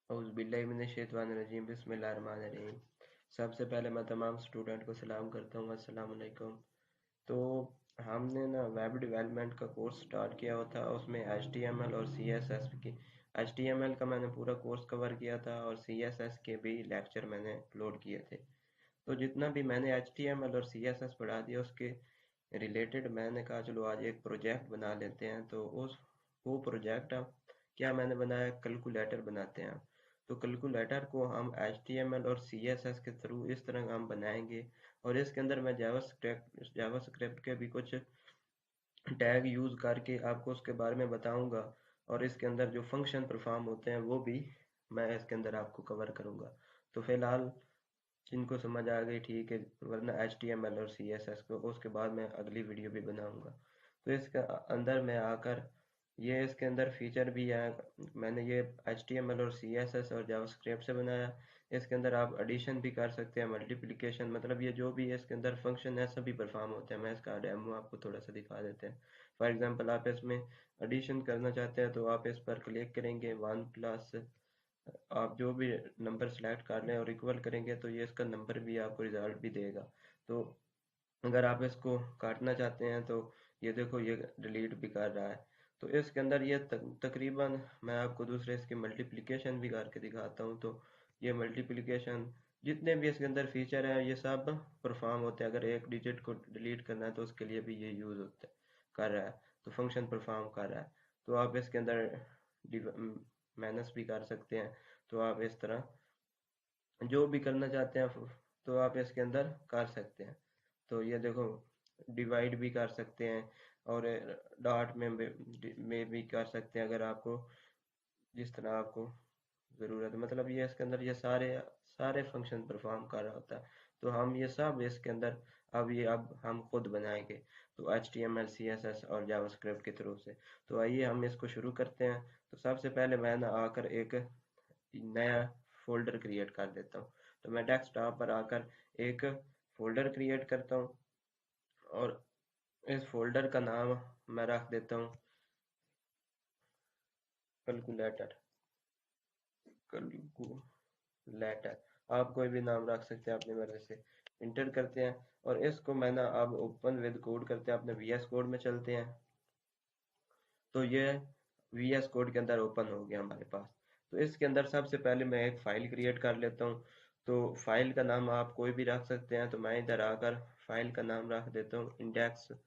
औज़ुबिल्लाहिमिनश्शैतानिर्रजीम बिस्मिल्लाहिर्रहमानिर्रहीम। सबसे पहले मैं तमाम स्टूडेंट को सलाम करता हूँ, अस्सलाम वालेकुम। तो हमने ना वेब डेवलपमेंट का कोर्स स्टार्ट किया हुआ था, उसमें HTML और CSS की HTML का मैंने पूरा कोर्स कवर किया था और CSS के भी लेक्चर मैंने अपलोड किए थे। तो जितना भी मैंने HTML और CSS पढ़ा दिया उसके रिलेटेड मैंने कहा चलो आज एक प्रोजेक्ट बना लेते हैं। तो वो प्रोजेक्ट क्या मैंने बनाया, कैलकुलेटर बनाते हैं। तो कैलकुलेटर को हम HTML और CSS के थ्रू इस तरह हम बनाएंगे और इसके अंदर मैं जावास्क्रिप्ट के भी कुछ टैग यूज़ करके आपको उसके बारे में बताऊंगा और इसके अंदर जो फंक्शन परफॉर्म होते हैं वो भी मैं इसके अंदर आपको कवर करूंगा। तो फिलहाल जिनको समझ आ गई ठीक है, वरना HTML और CSS को उसके बाद मैं अगली वीडियो भी बनाऊंगा। तो इसके अंदर मैं आकर ये इसके अंदर फीचर भी है। मैंने ये HTML और CSS और जावास्क्रिप्ट से बनाया। इसके अंदर आप एडिशन भी कर सकते हैं, मल्टीप्लिकेशन, मतलब ये जो भी है इसके अंदर फंक्शन है सभी परफॉर्म होते हैं। मैं इसका डेमो आपको थोड़ा सा दिखा देते हैं। फॉर एग्जांपल आप इसमें एडिशन करना चाहते हैं तो आप इस पर क्लिक करेंगे, 1+ आप जो भी नंबर सेलेक्ट कर लें और इक्वल करेंगे तो ये इसका नंबर भी आपको रिजल्ट भी देगा। तो अगर आप इसको काटना चाहते हैं तो ये देखो ये डिलीट भी कर रहा है। तो इसके अंदर ये तकरीबन मैं आपको दूसरे इसके मल्टीप्लिकेशन भी करके दिखाता हूँ। तो ये मल्टीप्लिकेशन जितने भी इसके अंदर फीचर हैं ये सब परफॉर्म होते हैं। अगर एक डिजिट को डिलीट करना है तो उसके लिए भी ये यूज़ होता है, कर रहा है, तो फंक्शन परफॉर्म कर रहा है। तो आप इसके अंदर माइनस भी कर सकते हैं। तो आप इस तरह जो भी करना चाहते हैं तो आप इसके अंदर कर सकते हैं। तो ये देखो डिवाइड भी कर सकते हैं और डॉट में भी कर सकते हैं अगर आपको जिस तरह आपको ज़रूरत है। मतलब ये इसके अंदर ये सारे सारे फंक्शन परफॉर्म कर रहा होता है। तो हम ये सब इसके अंदर अब हम खुद बनाएंगे, तो HTML CSS और जावास्क्रिप्ट के थ्रू से। तो आइए हम इसको शुरू करते हैं। तो सबसे पहले मैं ना आकर एक नया फोल्डर क्रिएट कर देता हूँ। तो मैं डेस्कटॉप पर आकर एक फोल्डर क्रिएट करता हूँ और इस फोल्डर का नाम मैं रख देता हूँ कैलकुलेटर। कैलकुलेटर आप कोई भी नाम रख सकते हैं अपनी मर्जी से। इंटर करते हैं और इसको मैं ना अब ओपन विद कोड करते हैं, अपने VS कोड में चलते हैं। तो ये VS कोड के अंदर ओपन हो गया हमारे पास। तो इसके अंदर सबसे पहले मैं एक फाइल क्रिएट कर लेता हूँ। तो फाइल का नाम आप कोई भी रख सकते हैं। तो मैं इधर आकर फाइल का नाम रख देता हूँ index.html।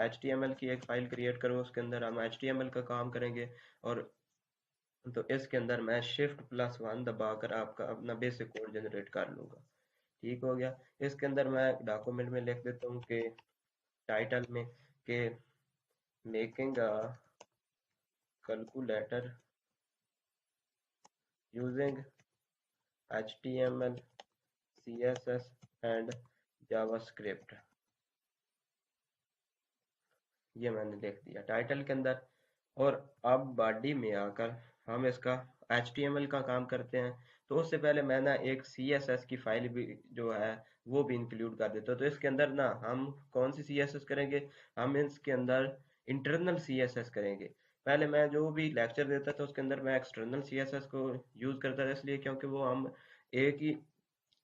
HTML की एक फाइल क्रिएट करो, उसके अंदर हम HTML का काम करेंगे। और तो इसके अंदर मैं Shift+1 दबाकर आपका अपना बेसिक कोड जनरेट कर लूँगा। ठीक हो गया। इसके अंदर मैं डॉक्यूमेंट में लिख देता हूँ कि टाइटल में कि making a calculator using HTML CSS and JavaScript, ये मैंने लिख दिया टाइटल के अंदर। और अब बॉडी में आकर हम इसका HTML का काम करते हैं। तो उससे पहले मैं ना एक CSS की फाइल भी जो है वो भी इंक्लूड कर देता हूँ। तो इसके अंदर ना हम कौन सी CSS करेंगे, हम इसके अंदर इंटरनल CSS करेंगे। पहले मैं जो भी लेक्चर देता था उसके अंदर मैं एक्सटर्नल CSS को यूज़ करता था, इसलिए क्योंकि वो हम एक ही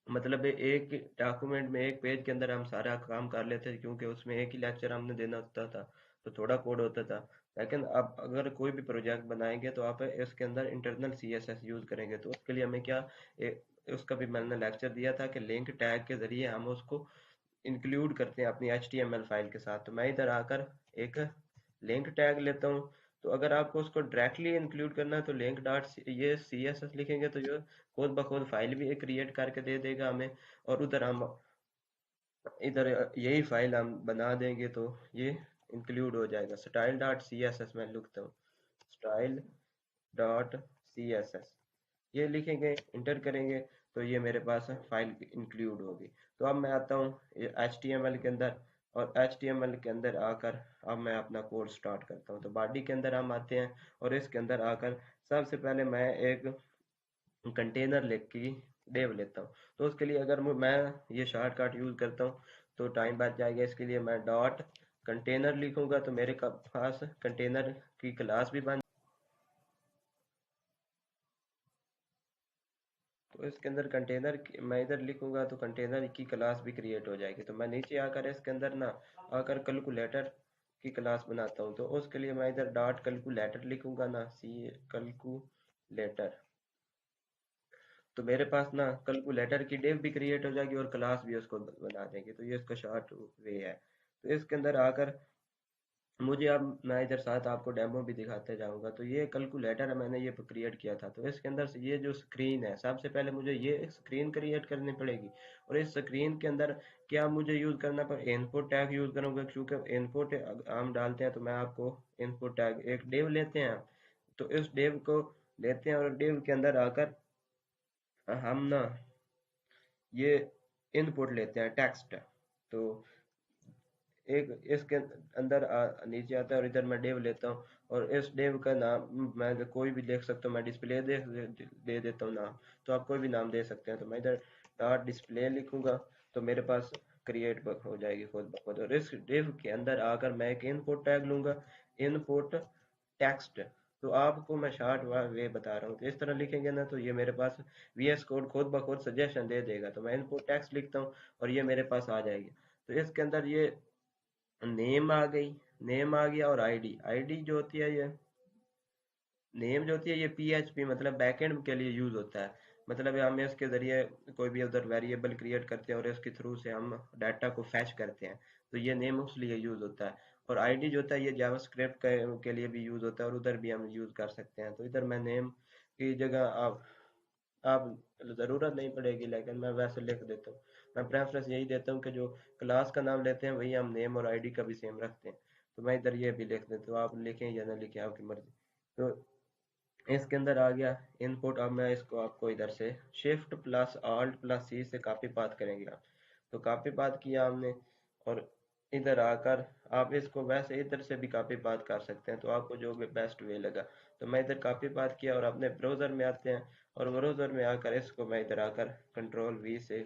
मतलब एक डॉक्यूमेंट में एक पेज के अंदर हम सारा काम कर लेते थे, क्योंकि उसमें एक ही लेक्चर हमने देना होता था तो थोड़ा कोड होता था। लेकिन अब अगर कोई भी प्रोजेक्ट बनाएंगे तो आप इसके अंदर इंटरनल CSS यूज़ करेंगे। तो उसके लिए हमें क्या उसका भी मैंने लेक्चर दिया था कि लिंक टैग के ज़रिए हम उसको इंक्लूड करते हैं अपनी HTML फाइल के साथ। तो मैं इधर आकर एक लिंक टैग लेता हूँ। तो अगर आपको उसको डायरेक्टली इंक्लूड करना है तो लिंक डॉट ये CSS लिखेंगे तो ये खुद ब खुद फाइल भी क्रिएट करके दे देगा हमें। और उधर हम इधर यही फाइल हम बना देंगे तो ये इंक्लूड हो जाएगा। style.css मैं लिखता हूँ, style.css ये लिखेंगे, इंटर करेंगे तो ये मेरे पास फाइल इंक्लूड होगी। तो अब मैं आता हूँ HTML के अंदर और HTML के अंदर आकर अब मैं अपना कोड स्टार्ट करता हूँ। तो बॉडी के अंदर हम आते हैं और इसके अंदर आकर सबसे पहले मैं एक कंटेनर लिख के डेव लेता हूँ। तो उसके लिए अगर मैं ये शॉर्टकट यूज़ करता हूँ तो टाइम बच जाएगा। इसके लिए मैं डॉट कंटेनर लिखूंगा तो मेरे पास कंटेनर की क्लास भी बन तो इसके अंदर कंटेनर मैं इधर लिखूंगा तो कंटेनर की क्लास भी क्रिएट हो जाएगी। तो मैं नीचे आकर इसके अंदर ना आकर कैलकुलेटर की क्लास बनाता हूँ। तो उसके लिए मैं इधर डॉट कैलकुलेटर लिखूंगा ना, सी कैलकुलेटर। तो मेरे पास ना कैलकुलेटर की डिव भी क्रिएट हो जाएगी और क्लास भी उसको बना देंगे। तो ये इसका शॉर्ट वे है। तो इसके अंदर आकर मुझे अब मैं इधर साथ आपको डेमो भी दिखाते जाऊंगा। तो ये कैलकुलेटर है, मैंने ये क्रिएट किया था। तो इसके अंदर से ये जो स्क्रीन है, सबसे पहले मुझे ये स्क्रीन क्रिएट करनी पड़ेगी। और इस स्क्रीन के अंदर क्या मुझे यूज करना पर इनपुट टैग यूज करूंगा, क्योंकि इनपुट हम डालते हैं। तो मैं आपको इनपुट टैग एक डिव लेते हैं। तो इस डिव को लेते हैं और डिव के अंदर आकर हम ना ये इनपुट लेते हैं टेक्स्ट। तो एक इसके अंदर नीचे आता है और इधर मैं डेव लेता हूँ। और इस डेव का नाम मैं कोई भी देख सकता हूँ। मैं डिस्प्ले दे देता हूँ नाम। तो आप कोई भी नाम दे सकते हैं। तो मैं इधर डॉट डिस्प्ले लिखूंगा तो मेरे पास क्रिएट हो जाएगी खुद ब खुद। और इस डेव के अंदर आकर मैं एक इनपुट टैग लूंगा, इनपुट टेक्स्ट। तो आपको मैं शॉर्ट वे बता रहा हूँ। तो इस तरह लिखेंगे ना तो ये मेरे पास VS कोड खुद ब खुद सजेशन दे देगा। तो मैं इनपुट टेक्स्ट लिखता हूँ और ये मेरे पास आ जाएगी। तो इसके अंदर ये नेम आ गई, नेम आ गया। और आईडी, आईडी जो होती है ये नेम जो होती है ये PHP मतलब बैकएंड के लिए यूज होता है। मतलब हम इसके जरिए कोई भी उधर वेरिएबल क्रिएट करते हैं और इसके थ्रू से हम डाटा को फैच करते हैं। तो ये नेम उसलिए यूज होता है। और आईडी जो होता है ये जावास्क्रिप्ट के लिए भी यूज होता है और उधर भी हम यूज कर सकते हैं। तो इधर मैं नेम की जगह आप ज़रूरत नहीं पड़ेगी, लेकिन मैं वैसे लिख देता हूँ। मैं प्रेफरेंस यही देता हूँ कि जो क्लास का नाम लेते हैं वही हम नेम और आईडी का भी सेम रखते हैं। तो मैं इधर ये भी लिख देता हूँ, आप लिखें या ना लिखें आपकी मर्जी। तो इसके अंदर आ गया इनपुट। अब मैं इसको आपको इधर से शिफ्ट प्लस ऑल्ट प्लस सी से कॉपी पाथ करेंगे आप। तो कॉपी पाथ किया हमने और इधर आकर आप इसको वैसे इधर से भी कॉपी पाथ कर सकते हैं। तो आपको जो भी बेस्ट वे लगा। तो मैं इधर कॉपी पाथ किया और अपने ब्राउज़र में आते हैं। और ब्राउज़र में आकर इसको मैं इधर आकर कंट्रोल V से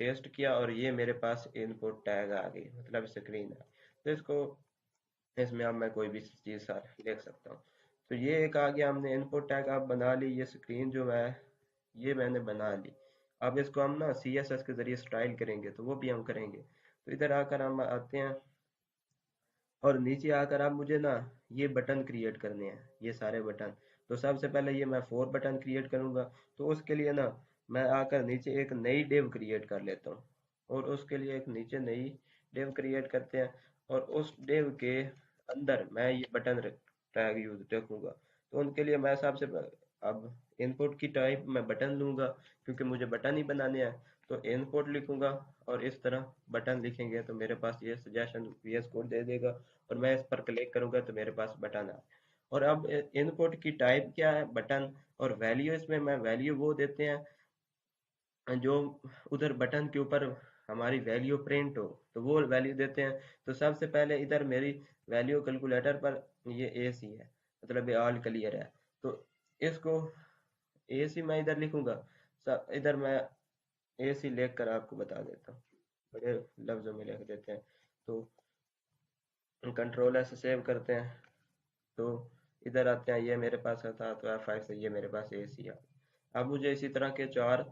पेस्ट किया और ये मेरे पास इनपुट टैग आ गई, मतलब स्क्रीन है। तो इसको इसमें अब मैं कोई भी चीज़ लिख सकता हूँ। तो ये एक आ गया, हमने इनपुट टैग आप बना ली। ये स्क्रीन जो है ये मैंने बना ली। अब इसको हम ना CSS के ज़रिए स्टाइल करेंगे, तो वो भी हम करेंगे। तो इधर आकर हम आते हैं और नीचे आकर आप मुझे ना ये बटन क्रिएट करने हैं, ये सारे बटन। तो सबसे पहले ये मैं 4 बटन क्रिएट करूंगा। तो उसके लिए ना मैं आकर नीचे एक नई डिव क्रिएट कर लेता हूँ। और उसके लिए एक नीचे नई डिव क्रिएट करते हैं और उस डिव के अंदर मैं ये बटन टैग यूज रखूंगा। तो उनके लिए मैं सबसे अब इनपुट की टाइप मैं बटन लूंगा, क्योंकि मुझे बटन ही बनाने हैं। तो इनपुट लिखूंगा और इस तरह बटन लिखेंगे तो मेरे पास ये सजेशन VS कोड दे देगा। और मैं इस पर क्लिक करूंगा तो मेरे पास बटन आ। और अब इनपुट की टाइप क्या है, बटन। और वैल्यू, इसमें मैं वैल्यू वो देते हैं जो उधर बटन के ऊपर हमारी वैल्यू प्रिंट हो, तो वो वैल्यू देते हैं। तो सबसे पहले इधर मेरी वैल्यू कैलकुलेटर पर ये AC है, मतलब ये ऑल क्लियर है। तो इसको AC मैं इधर लिखूंगा। इधर मैं AC लिख कर आपको बता देता हूँ, बड़े लफ्जों में लिख देते हैं। तो कंट्रोल S सेव करते हैं। तो इधर आते हैं, ये मेरे पास था तो F5 से ये मेरे पास AC है। अब मुझे इसी तरह के 4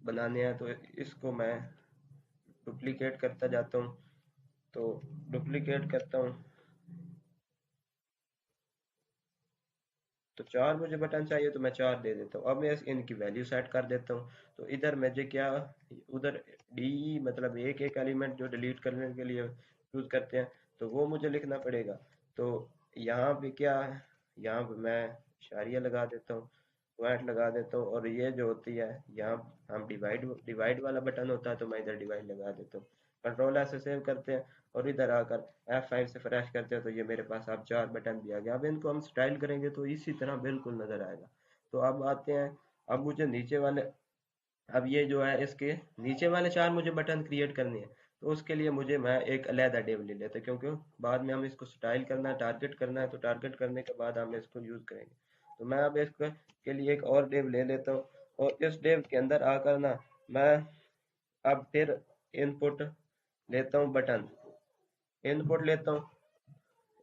बनाने हैं। तो इसको मैं डुप्लीकेट करता जाता हूँ। तो डुप्लीकेट करता हूँ। तो 4 मुझे बटन चाहिए तो मैं 4 दे देता हूँ। अब मैं इनकी वैल्यू सेट कर देता हूँ। तो इधर मुझे क्या, उधर DE मतलब एक एक एलिमेंट जो डिलीट करने के लिए यूज करते हैं, तो वो मुझे लिखना पड़ेगा। तो यहाँ पे क्या है, यहाँ पे मैं इशारिया लगा देता हूँ, पॉइंट लगा देता हूँ। और ये जो होती है यहाँ हम डिवाइड डिवाइड वाला बटन होता है तो मैं इधर डिवाइड लगा देता हूँ। कंट्रोल ऐसे सेव करते हैं और इधर आकर F5 से फ्रेश करते हैं तो ये मेरे पास अब 4 बटन भी आ गए। अब इनको हम स्टाइल करेंगे तो इसी तरह बिल्कुल नजर आएगा। तो अब आते हैं, अब मुझे नीचे वाले, अब ये जो है इसके नीचे वाले 4 मुझे बटन क्रिएट करने हैं। तो उसके लिए मुझे मैं एक अलहदा डिव ले लेता, क्योंकि बाद में हम इसको स्टाइल करना है, टारगेट करना है। तो टारगेट करने के बाद हम इसको यूज करेंगे। तो मैं अब इसके के लिए एक और डिव ले लेता हूँ। और इस डिव के अंदर आकर ना मैं अब फिर इनपुट लेता हूँ बटन, इनपुट लेता हूँ,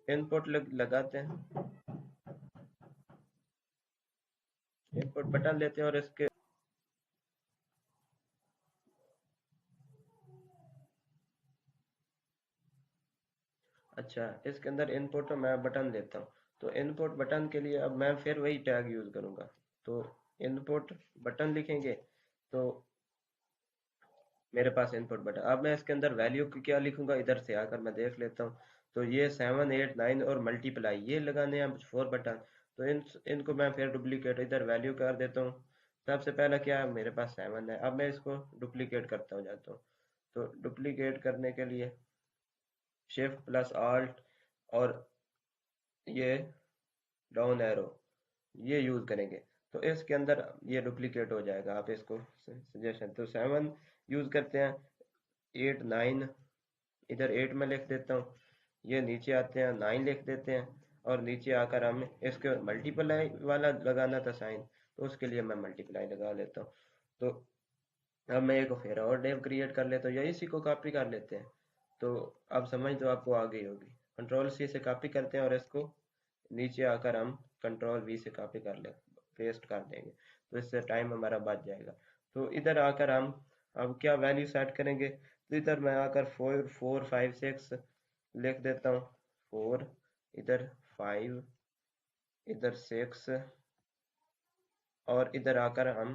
इनपुट लगाते हैं, इनपुट बटन लेते हैं और इसके अच्छा, इसके अंदर इनपुट मैं बटन देता हूँ। तो इनपुट बटन के लिए अब मैं फिर वही टैग यूज करूंगा। तो इनपुट बटन लिखेंगे तो मेरे पास इनपुट बटन। अब मैं इसके अंदर वैल्यू की क्या लिखूंगा, इधर से आकर मैं देख लेता हूँ। तो ये 7 8 9 और मल्टीप्लाई ये लगाने हैं 4 बटन। तो इनको मैं फिर डुप्लीकेट इधर वैल्यू कर देता हूँ। सबसे पहला क्या है, मेरे पास 7 है। अब मैं इसको डुप्लीकेट करता हूँ जाता हूँ। तो डुप्लीकेट करने के लिए शिफ्ट प्लस आल्ट और ये डाउन एरो ये यूज करेंगे। तो इसके अंदर ये डुप्लीकेट हो जाएगा। आप इसको सजेशन तो 7 यूज करते हैं। 8 9 इधर 8 में लिख देता हूँ। ये नीचे आते हैं 9 लिख देते हैं। और नीचे आकर हम इसके मल्टीप्लाई वाला लगाना था साइन, तो उसके लिए मैं मल्टीप्लाई लगा लेता हूँ। तो अब मैं एक फिर और डेव क्रिएट कर लेता हूँ या इसी को कॉपी कर लेते हैं। तो अब समझ तो आपको आ गई होगी। कंट्रोल सी से कॉपी करते हैं और इसको नीचे आकर हम कंट्रोल वी से कॉपी कर ले पेस्ट कर देंगे। तो इससे टाइम हमारा बच जाएगा। तो इधर आकर हम अब क्या वैल्यू सेट करेंगे, तो इधर मैं आकर 4 4 5 6 लिख देता हूँ। 4 इधर 5 इधर 6 और इधर आकर हम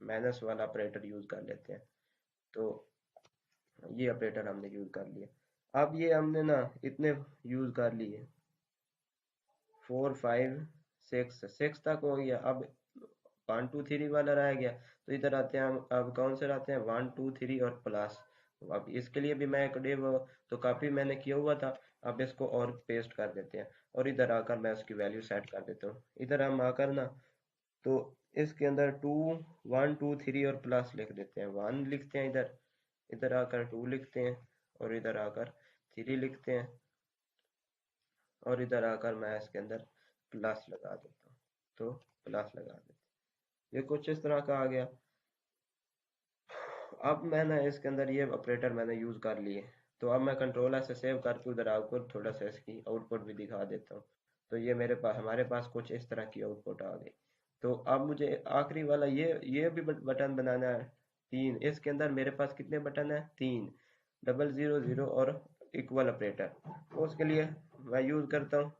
माइनस वाला ऑपरेटर यूज कर लेते हैं। तो ये ऑपरेटर हमने यूज कर लिया। अब ये हमने ना इतने यूज कर लिए, 4 5 6 तक हो गया। अब 1 2 3 वाला रह गया। तो इधर आते हैं हम, अब कौन से आते हैं 1 2 3 और प्लस। अब इसके लिए भी मैं एक डिव तो कॉपी मैंने किया हुआ था। अब इसको और पेस्ट कर देते हैं और इधर आकर मैं उसकी वैल्यू सेट कर देता हूँ। इधर हम आकर ना तो इसके अंदर 2 1 2 3 और प्लस लिख देते हैं। 1 लिखते हैं इधर, इधर आकर 2 लिखते हैं और इधर आकर 3 लिखते हैं और इधर आकर मैं इसके अंदर प्लस लगा देता हूँ। तो प्लस लगा देते हैं। ये कुछ इस तरह का आ गया। अब मैंने इसके अंदर ये ऑपरेटर मैंने यूज कर लिए। तो अब मैं कंट्रोल ऐसे सेव करके उधर आपको थोड़ा सा इसकी आउटपुट भी दिखा देता हूँ। तो ये मेरे पास हमारे पास कुछ इस तरह की आउटपुट आ गई। तो अब मुझे आखिरी वाला ये भी बटन बनाना है। 3 इसके अंदर मेरे पास कितने बटन है, 3 डबल 0 0 और इक्वल ऑपरेटर। तो उसके लिए मैं यूज करता हूँ।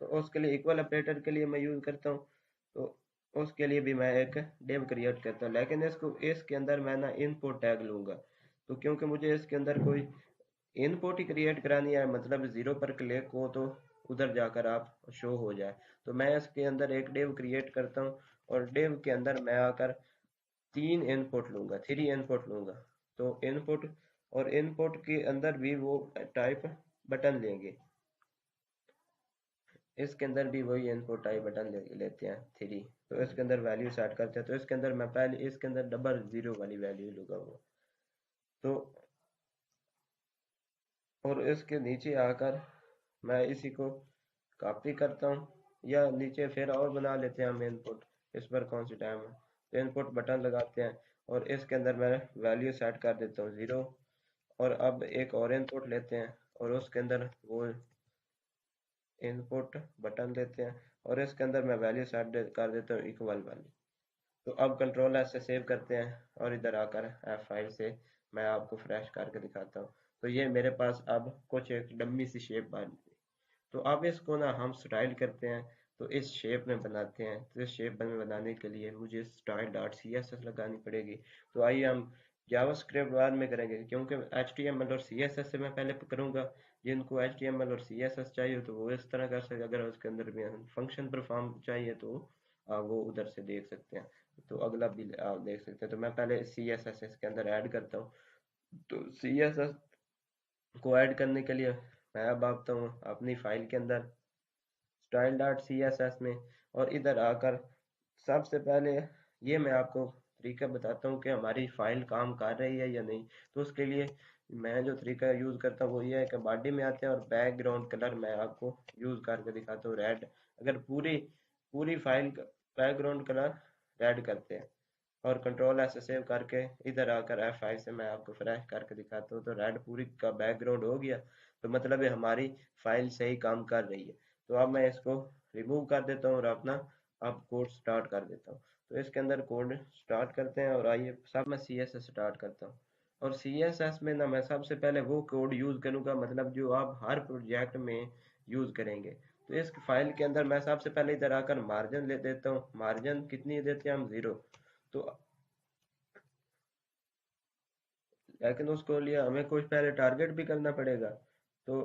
तो उसके लिए इक्वल ऑपरेटर के लिए मैं यूज करता हूँ। तो उसके लिए भी मैं एक डिव क्रिएट करता हूँ, लेकिन इसको इसके अंदर मैं ना इनपुट टैग लूंगा। तो क्योंकि मुझे इसके अंदर कोई इनपुट ही क्रिएट करानी है, मतलब 0 पर क्लिक हो तो उधर जाकर आप शो हो जाए। तो मैं इसके अंदर एक डिव क्रिएट करता हूँ और डिव के अंदर मैं आकर 3 इनपुट लूंगा। तो इनपुट और इनपुट के अंदर भी वो टाइप बटन लेंगे। इसके अंदर भी वही इनपुट टाइप बटन लेते हैं 3। तो इसके अंदर वैल्यू सेट करते हैं। तो इसके अंदर मैं पहले इसके अंदर डबल 0 वाली वैल्यू लूंगा। तो और इसके नीचे आकर मैं इसी को कॉपी करता हूँ या नीचे फिर और बना लेते हैं हम इनपुट। इस पर कौन सी टाइम है, तो इनपुट बटन लगाते हैं और इसके अंदर मैं वैल्यू सेट कर देता हूँ 0। और अब एक और इनपुट लेते हैं और उसके अंदर वो इनपुट बटन लेते हैं और इसके अंदर मैं वैल्यू सेट कर देता हूँ इक्वल वाली। तो अब कंट्रोल एस से सेव करते हैं और इधर आकर F5 से मैं आपको फ्रेश करके दिखाता हूँ। तो ये मेरे पास अब कुछ एक डम्मी सी शेप बन गई। तो अब इसको ना हम स्टाइल करते हैं। तो इस शेप में बनाते हैं। तो इस शेप में बनाने के लिए मुझे style dot C S S लगानी पड़ेगी। तो आइए हम जावास्क्रिप्ट बाद में करेंगे, क्योंकि HTML और CSS से मैं पहले करूँगा। जिनको HTML और CSS चाहिए तो वो इस तरह कर सकते, अगर उसके अंदर भी फंक्शन परफॉर्म चाहिए तो वो उधर से देख सकते हैं। तो अगला भी आप देख सकते हैं। तो मैं पहले CSS इसके अंदर ऐड करता हूँ। तो CSS को ऐड करने के लिए मैं अब आता हूँ अपनी फाइल के अंदर style dot C S S में और इधर आकर सबसे पहले ये मैं आपको तरीका बताता हूँ कि हमारी फाइल काम कर रही है या नहीं। तो उसके लिए मैं जो तरीका यूज़ करता हूँ वो ये है कि बॉडी में आते हैं और बैकग्राउंड कलर मैं आपको यूज़ करके दिखाता हूँ रेड। अगर पूरी पूरी फाइल का बैकग्राउंड कलर रेड करते हैं और कंट्रोल ऐसे सेव करके इधर आकर F5 से मैं आपको फ्रेश करके दिखाता हूँ। तो रेड पूरी का बैकग्राउंड हो गया। तो मतलब है हमारी फाइल सही काम कर रही है। तो अब मैं इसको रिमूव कर देता हूँ और अपना अब कोड स्टार्ट कर देता हूँ। तो इसके अंदर कोड स्टार्ट करते हैं और आइए सब मैं CS से स्टार्ट करता हूँ। और CSS में ना मैं सबसे पहले वो कोड यूज करूंगा, मतलब जो आप हर प्रोजेक्ट में यूज करेंगे। तो इस फाइल के अंदर मैं सबसे पहले इधर आकर मार्जिन ले देता हूँ। मार्जिन कितनी देते हैं हम, 0। तो लेकिन उसको लिए हमें कुछ पहले टारगेट भी करना पड़ेगा। तो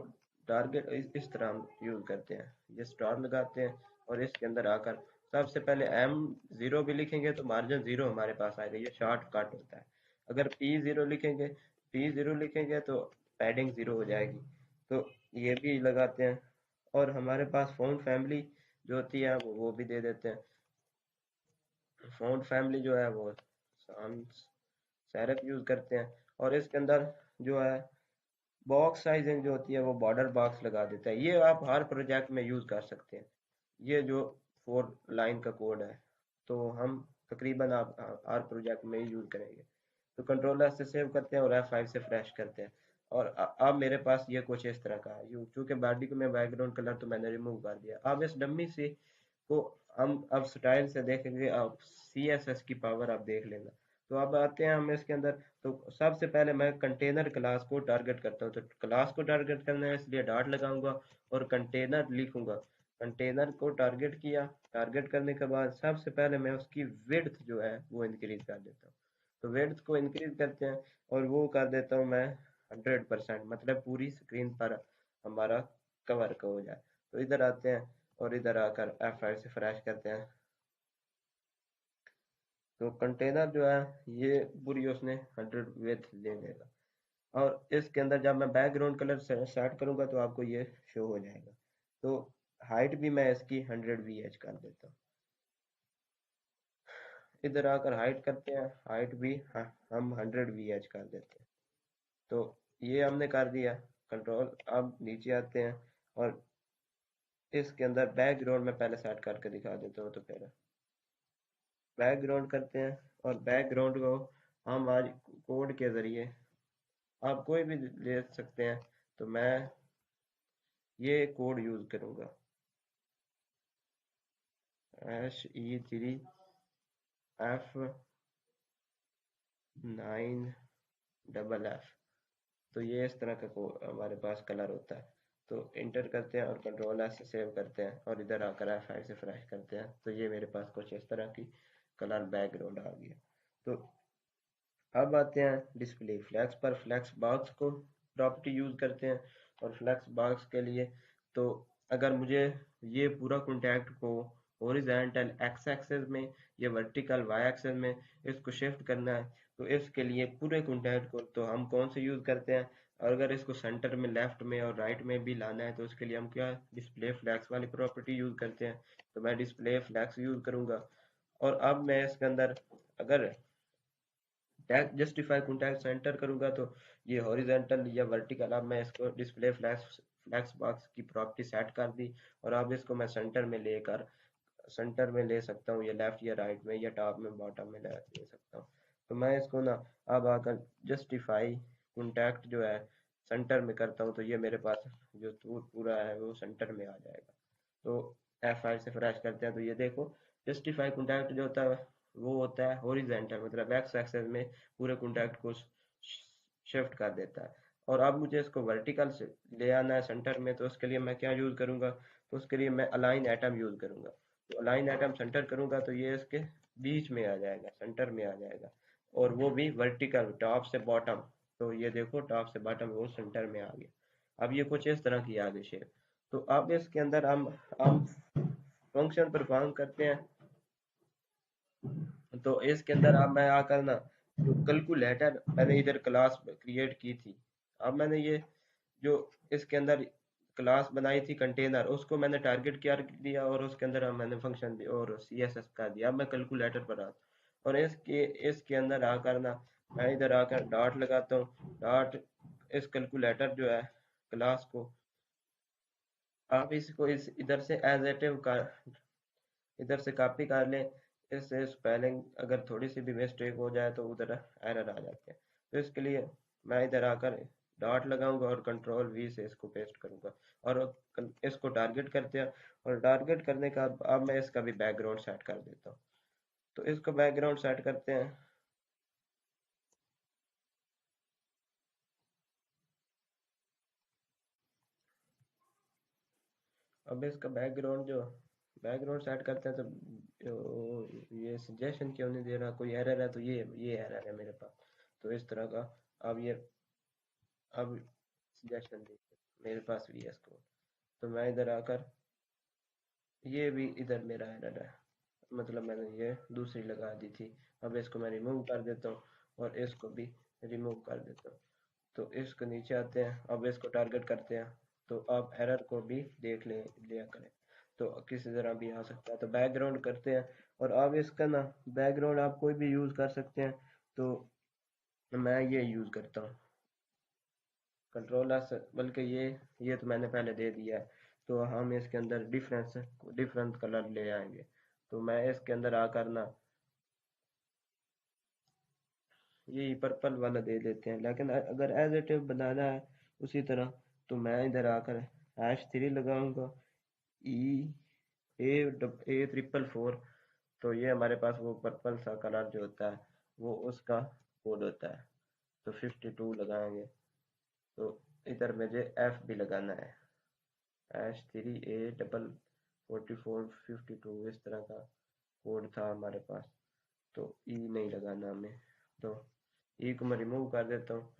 टारगेट इस तरह हम यूज करते हैं, ये स्टार लगाते हैं और इसके अंदर आकर सबसे पहले M0 भी लिखेंगे तो मार्जिन 0 हमारे पास आएगा, ये शॉर्ट कट होता है। अगर P0 लिखेंगे तो पैडिंग 0 हो जाएगी। तो ये भी लगाते हैं। और हमारे पास फ़ॉन्ट फैमिली जो होती है वो भी दे देते हैं। फ़ॉन्ट फैमिली जो है वो sans serif यूज करते हैं। और इसके अंदर जो है बॉक्स साइजिंग जो होती है वो बॉर्डर बॉक्स लगा देता है। ये आप हर प्रोजेक्ट में यूज कर सकते हैं। ये जो 4 लाइन का कोड है, तो हम तकरीबन आप हर प्रोजेक्ट में ही यूज करेंगे। तो कंट्रोलर से सेव करते हैं और F5 से फ्रेश करते हैं। और अब मेरे पास ये कुछ इस तरह का है। चूंकि बॉडी को मैं बैकग्राउंड कलर तो मैंने रिमूव कर दिया। अब इस डम्मी से को हम अब स्टाइल से देखेंगे। अब CSS की पावर आप देख लेना। तो अब आते हैं हम इसके अंदर। तो सबसे पहले मैं कंटेनर क्लास को टारगेट करता हूँ। तो क्लास को टारगेट करना है इसलिए डॉट लगाऊंगा और कंटेनर लिखूंगा। कंटेनर को टारगेट किया। टारगेट करने के बाद सबसे पहले मैं उसकी विड्थ जो है वो इंक्रीज कर देता हूँ। तो विड्थ को इंक्रीज करते हैं और वो कर देता हूँ मैं 100%, मतलब पूरी स्क्रीन पर हमारा कवर का हो जाए। तो इधर आते हैं और इधर आकर F5 से फ्रेश करते हैं। तो कंटेनर जो है ये पूरी उसने 100 विड्थ ले लेगा। और इसके अंदर जब मैं बैकग्राउंड कलर सेट करूंगा तो आपको ये शो हो जाएगा। तो हाइट भी मैं इसकी 100 VH कर देता हूँ। इधर आकर हाइट करते हैं, हाइट भी हम 100 VH कर देते हैं। तो ये हमने कर दिया कंट्रोल। अब नीचे आते हैं और इसके अंदर बैकग्राउंड में पहले सेट करके दिखा देता हूँ। तो फिर बैकग्राउंड करते हैं और बैकग्राउंड को हम आज कोड के जरिए आप कोई भी ले सकते हैं। तो मैं ये कोड यूज करूंगा, HE3F9FF। तो ये इस तरह का हमारे पास कलर होता है। तो इंटर करते हैं और कंट्रोल S से सेव करते हैं और इधर आकर F5 से फ्रेश करते हैं। तो ये मेरे पास कुछ इस तरह की कलर बैकग्राउंड आ गया। तो अब आते हैं डिस्प्ले फ्लैक्स पर। फ्लैक्स बॉक्स को प्रॉपर्टी यूज करते हैं। और फ्लैक्स बॉक्स के लिए तो अगर मुझे ये पूरा कॉन्टैक्ट को हॉरिजॉन्टल एक्स एक्सेस में या वर्टिकल वाई एक्सेस में इसको शिफ्ट करना है, तो इसके लिए पूरे कॉन्टैक्ट को तो हम कौन से यूज करते हैं। और अगर इसको सेंटर में, लेफ्ट में और राइट में भी लाना है तो उसके लिए हम क्या डिस्प्ले फ्लैक्स वाली प्रॉपर्टी यूज करते हैं। तो मैं डिस्प्ले फ्लैक्स यूज करूंगा। और अब मैं इसके अंदर अगर टैग जस्टिफाई कॉन्टैक्ट सेंटर करूंगा तो ये हॉरिजॉन्टल या वर्टिकल। अब मैं इसको डिस्प्ले फ्लैक्स फ्लैक्स बॉक्स की प्रॉपर्टी सेट कर दी। और अब इसको मैं सेंटर में ले सकता हूँ, या लेफ्ट या राइट में या टॉप में बॉटम में ले सकता हूँ। तो मैं इसको ना अब आकर जस्टिफाई कॉन्टैक्ट जो है सेंटर में करता हूँ। तो ये मेरे पास जो पूरा है वो सेंटर में आ जाएगा। तो F5 से फ्रेश करते हैं तो ये देखो जस्टिफाई कॉन्टैक्ट जो होता है वो होता है हॉरिजॉन्टल, मतलब एक्स एक्सेस में पूरे कॉन्टैक्ट को शिफ्ट कर देता है। और अब मुझे इसको वर्टिकल से ले आना है सेंटर में। तो उसके लिए मैं क्या यूज करूंगा, तो उसके लिए मैं अलाइन एटम यूज करूंगा। तो अलाइन एटम सेंटर करूंगा तो ये इसके बीच में आ जाएगा, सेंटर में आ जाएगा। और वो भी वर्टिकल, टॉप से बॉटम। तो ये देखो टॉप से बॉटम वो सेंटर में आ गया। अब ये कुछ इस तरह की आ गई शेप। तो अब इसके अंदर हम फंक्शन परफॉर्म करते हैं। तो इसके अंदर अब मैं आकर ना जो कैलकुलेटर मैंने इधर क्लास क्रिएट की थी, अब मैंने ये जो इसके अंदर क्लास बनाई थी कंटेनर, उसको मैंने टारगेट किया दिया और उसके अंदर मैंने फंक्शन भी और CSS कर दिया। अब मैं कैलकुलेटर पर आता हूँ और इसके इसके अंदर आकर ना मैं इधर आकर डॉट लगाता हूँ। डॉट इस कैलकुलेटर जो है क्लास को आप इसको इस इधर से एज एटिव का इधर से कॉपी कर लें। इससे स्पेलिंग अगर थोड़ी सी भी मिस्टेक हो जाए तो उधर एरर आ जाते हैं। तो इसके लिए मैं इधर आकर डॉट लगाऊंगा और कंट्रोल V से इसको पेस्ट करूंगा। और इसको टारगेट करते हैं। और टारगेट करने का अब मैं इसका भी बैकग्राउंड सेट कर देता हूँ। तो इसको बैकग्राउंड सेट करते हैं। अब इसका बैकग्राउंड सेट करते हैं तो ये सजेशन क्यों नहीं दे रहा, कोई एरर है तो ये एरर है मेरे पास। तो इस तरह का अब सजेशन देखिए मेरे पास भी है इसको। तो मैं इधर आकर ये भी इधर मेरा एरर है, मतलब मैंने ये दूसरी लगा दी थी। अब इसको मैं रिमूव कर देता हूँ और इसको भी रिमूव कर देता हूँ। तो इसको नीचे आते हैं, अब इसको टारगेट करते हैं। तो आप एरर को भी देख ले लिया करें, तो किसी तरह भी आ सकता है। तो बैकग्राउंड करते हैं और अब इसका ना बैकग्राउंड आप कोई भी यूज़ कर सकते हैं। तो मैं ये यूज़ करता हूँ कंट्रोल एस, बल्कि ये तो मैंने पहले दे दिया है। तो हम इसके अंदर डिफरेंट कलर ले आएंगे। तो मैं इसके अंदर आकर ना यही पर्पल वाला दे देते हैं, लेकिन अगर एज इट इज बनाना है उसी तरह, तो मैं इधर आकर #3 लगाऊंगा, ई ए ट्रिपल फोर। तो ये हमारे पास वो पर्पल सा कलर जो होता है वो उसका कोड होता है। तो 52 लगाएंगे। तो इधर मुझे एफ भी लगाना है, #3 A4452 इस तरह का कोड था हमारे पास। तो ई नहीं लगाना हमें, तो ई को मैं रिमूव कर देता हूँ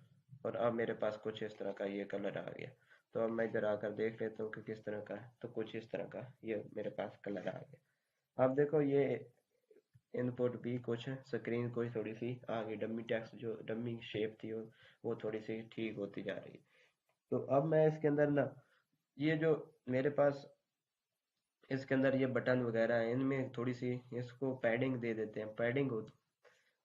और अब मेरे पास कुछ इस तरह का ये कलर आ गया। तो अब मैं इधर आकर देख लेता हूँ कि किस तरह का है। तो कुछ इस तरह का ये मेरे पास कलर आ गया। अब देखो ये इनपुट भी कुछ स्क्रीन कोई थोड़ी सी आ गई, डमी टेक्स्ट जो डमी शेप थी वो थोड़ी सी ठीक होती जा रही है। तो अब मैं इसके अंदर ना ये जो मेरे पास इसके अंदर ये बटन वगैरह है, इनमें थोड़ी सी इसको पैडिंग दे देते हैं। पैडिंग हो,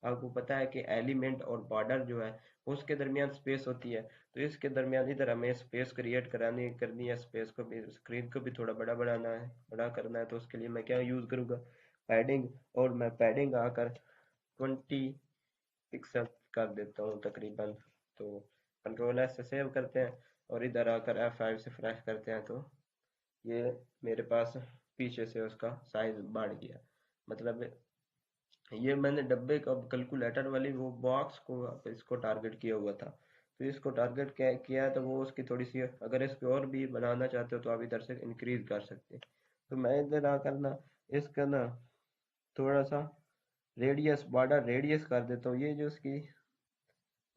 आपको पता है कि एलिमेंट और बॉर्डर जो है उसके दरमियान स्पेस होती है। तो इसके दरमियान इधर हमें स्पेस क्रिएट करानी करनी है, स्पेस को भी स्क्रीन को भी थोड़ा बड़ा करना है। तो उसके लिए मैं क्या यूज़ करूँगा, पैडिंग। और मैं पैडिंग आकर 20 पिक्सल कर देता हूँ तकरीबन। तो कंट्रोल S से सेव करते हैं और इधर आकर F5 से फ्रेश करते हैं। तो ये मेरे पास पीछे से उसका साइज बढ़ गया। मतलब ये मैंने डब्बे का कैलकुलेटर वाली वो बॉक्स को इसको टारगेट किया हुआ था। तो इसको टारगेट किया है, तो वो उसकी थोड़ी सी अगर इसको और भी बनाना चाहते हो तो आप इधर से इंक्रीज कर सकते हैं। तो मैं इधर आकर ना इसका ना थोड़ा सा रेडियस बॉर्डर रेडियस कर देता हूँ। ये जो इसकी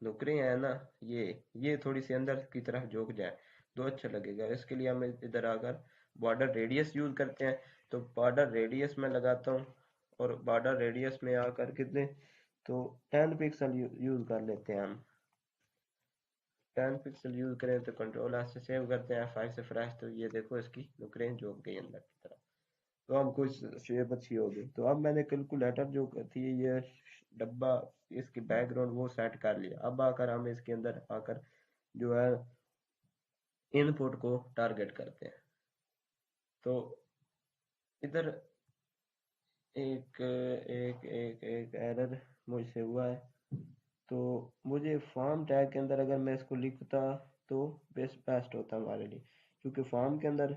नुकरे हैं ना, ये थोड़ी सी अंदर की तरफ झुक जाए तो अच्छा लगेगा। इसके लिए हम इधर आकर बॉर्डर रेडियस यूज करते हैं। तो बॉर्डर रेडियस में लगाता हूँ और बॉर्डर रेडियस में आकर कितने, तो 10 पिक्सल यूज कर लेते हैं हम। 10 पिक्सल यूज करें तो कंट्रोल S से सेव करते हैं, F5 से फ्रेश। तो ये देखो इसकी नुकरें झुक गई अंदर की तरफ। तो हमको शेप अच्छी हो गई। तो अब मैंने कैलकुलेटर जो थी ये डब्बा इसकी बैकग्राउंड वो सेट कर लिया। अब आकर हम इसके अंदर आकर जो है इनपुट को टारगेट करते हैं। तो इधर एक एक एक एक एरर मुझसे हुआ है। तो मुझे फॉर्म टैग के अंदर अगर मैं इसको लिखता तो बेस्ट होता हमारे लिए, क्योंकि फॉर्म के अंदर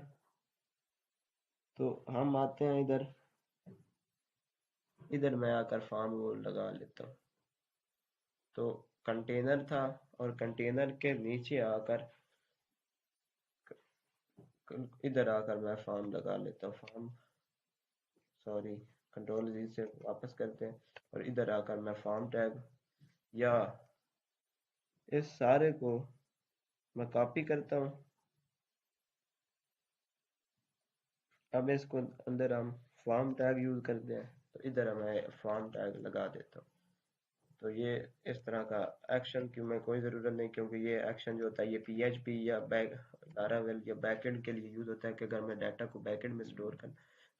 तो हम आते हैं इधर इधर मैं आकर फॉर्म वो लगा लेता हूँ। तो कंटेनर था और कंटेनर के नीचे आकर इधर आकर मैं फॉर्म लगा लेता हूँ। फॉर्म, सॉरी, कंट्रोल Z से वापस करते हैं और इधर आकर मैं फॉर्म टैग या इस सारे को मैं कॉपी करता हूँ। अब इसको अंदर हम फॉर्म टैग यूज करते हैं। तो इधर मैं फॉर्म टैग लगा देता हूँ। तो ये इस तरह का एक्शन की मैं कोई ज़रूरत नहीं, क्योंकि ये एक्शन जो होता है ये PHP या लारावेल या बैकएंड के लिए यूज़ होता है कि अगर मैं डाटा को बैकएंड में स्टोर कर,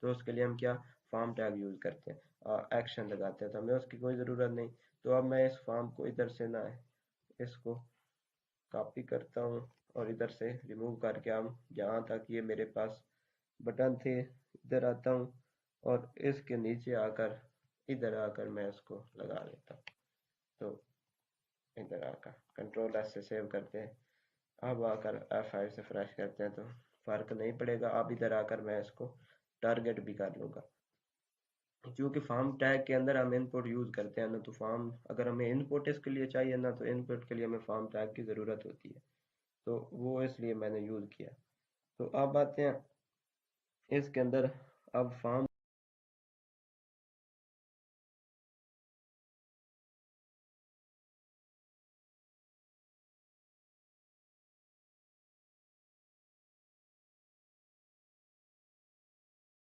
तो उसके लिए हम क्या फॉर्म टैग यूज़ करते हैं, एक्शन लगाते हैं। तो हमें उसकी कोई ज़रूरत नहीं। तो अब मैं इस फॉर्म को इधर से ना इसको कॉपी करता हूँ और इधर से रिमूव करके हम जहाँ तक ये मेरे पास बटन थे इधर आता हूँ और इसके नीचे आकर इधर आकर मैं इसको लगा लेता हूँ। तो इधर आकर कंट्रोल S से सेव करते हैं। अब आकर F5 से फ्रेश करते हैं तो फर्क नहीं पड़ेगा। अब इधर आकर मैं इसको टारगेट भी कर लूँगा, क्योंकि फॉर्म टैग के अंदर हम इनपुट यूज़ करते हैं ना। तो फॉर्म अगर हमें इनपुट इसके लिए चाहिए ना, तो इनपुट के लिए हमें फॉर्म टैग की ज़रूरत होती है। तो वो इसलिए मैंने यूज़ किया। तो अब आते हैं इसके अंदर अब फॉर्म